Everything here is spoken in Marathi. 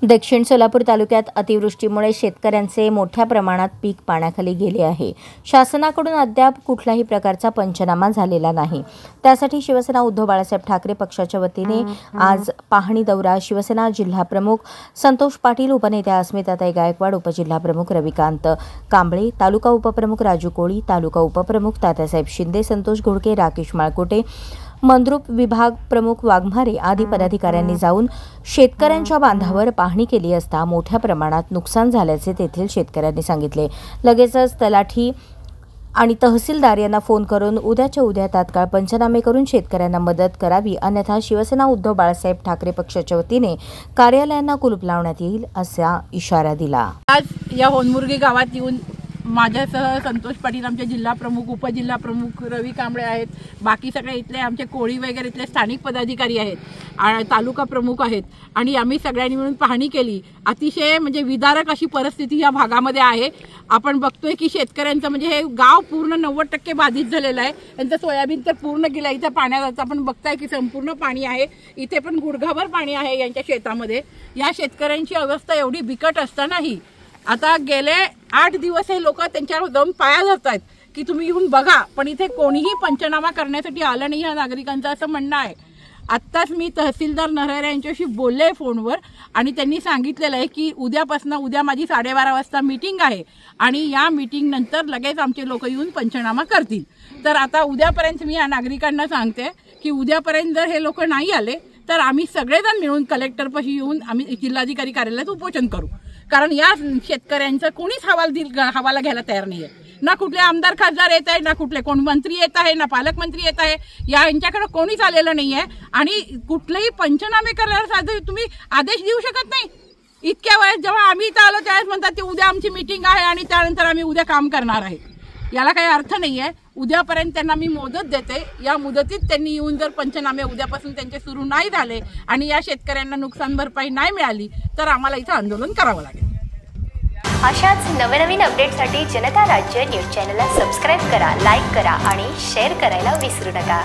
दक्षिण सोलापूर तालुक्यात अतिवृष्टीमुळे शेतकऱ्यांचे मोठ्या प्रमाणात पीक पाण्याखाली गेले आहे। शासनाकडून अद्याप कुठल्याही प्रकारचा पंचनामा झालेला नाही। त्यासाठी शिवसेना उद्धव बाळासाहेब ठाकरे पक्षाच्या वतीने आज पाहणी दौरा शिवसेना जिल्हा प्रमुख संतोष पाटील, उपनेत्या अस्मिताताई गायकवाड, उपजिल्हाप्रमुख रविकांत कांबळे, तालुका उपप्रमुख राजू कोळी, तालुका उपप्रमुख तात्यासाहेब शिंदे, संतोष घोडके, राकेश माळकोटे, मंद्रुप विभाग प्रमुख वाघमारे आदी पदाधिकाऱ्यांनी जाऊन शेतकऱ्यांच्या बांधावर पाहणी केली असता मोठ्या प्रमाणात नुकसान झाल्याचे तेथील शेतकऱ्यांनी सांगितले। लगेचच तलाठी आणि तहसीलदार यांना फोन करून उद्याच्या उद्या तात्काळ पंचनामे करून शेतकऱ्यांना मदत करावी, अन्यथा शिवसेना उद्धव बाळासाहेब ठाकरे पक्षाच्या वतीने कार्यालयांना कुलूप लावण्यात येईल असा इशारा दिला। आज या होनमुर्गी गावात येऊन माझ्यासह संतोष पाटील, आमचे जिल्हा प्रमुख, उपजिल्हा प्रमुख रवी कांबळे आहेत, बाकी सगळे इथले आमचे कोळी वगैरे इथले स्थानिक पदाधिकारी आहेत, तालुका प्रमुख आहेत आणि आम्ही सगळ्यांनी मिळून पाहणी केली। अतिशय म्हणजे विदारक अशी परिस्थिती या भागामध्ये आहे। आपण बघतोय की शेतकऱ्यांचं म्हणजे हे गाव पूर्ण 90% बाधित झालेलं आहे। त्यांचं सोयाबीन तर पूर्ण गेलं, इथं पाण्याचं आपण बघताय की संपूर्ण पाणी आहे, इथे पण गुडघाभर पाणी आहे यांच्या शेतामध्ये। या शेतकऱ्यांची अवस्था एवढी बिकट असतानाही आता गेले 8 दिवस हे लोक त्यांच्यावर जाऊन पाया धरतायत की तुम्ही येऊन बघा, पण इथे कोणीही पंचनामा करण्यासाठी आलं नाही या नागरिकांचं असं म्हणणं आहे। आत्ताच मी तहसीलदार नरहरे यांच्याशी बोलले फोनवर आणि त्यांनी सांगितलेलं आहे की उद्या माझी 12:30 वाजता मीटिंग आहे आणि या मीटिंग नंतर लगेच आमचे लोक येऊन पंचनामा करतील। तर आता उद्यापर्यंत मी या नागरिकांना सांगते की उद्यापर्यंत जर हे लोक नाही आले तर आम्ही सगळेजण मिळून कलेक्टरपाशी येऊन आम्ही जिल्हाधिकारी कार्यालयात उपोषण करू, कारण या शेतकऱ्यांचा कोणीच हवाला घ्यायला तयार नाहीये। ना कुठले आमदार खासदार येत आहे, ना कुठले कोण मंत्री येत आहे, ना पालकमंत्री येत आहे, यांच्याकडे कोणीच आलेलं नाहीये आणि कुठलेही पंचनामे करायला तुम्ही आदेश देऊ शकत नाही। इतक्या वेळेस जेव्हा आम्ही इथं आलो त्यावेळेस म्हणतात ते उद्या आमची मीटिंग आहे आणि त्यानंतर आम्ही उद्या काम करणार आहे। याला काही अर्थ नाहीये। उद्यापर्यंत त्यांना मी मुदत देते, या मुदतीत त्यांनी येऊन जर पंचनामे उद्यापासून त्यांचे सुरू नाही झाले आणि या शेतकऱ्यांना नुकसान भरपाई नाही मिळाली तर आम्हाला इथं आंदोलन करावं लागेल। अशाच नवनवीन अपडेटसाठी जनता राज्य न्यूज चॅनलला सबस्क्राईब करा, लाईक करा आणि शेअर करायला विसरू नका।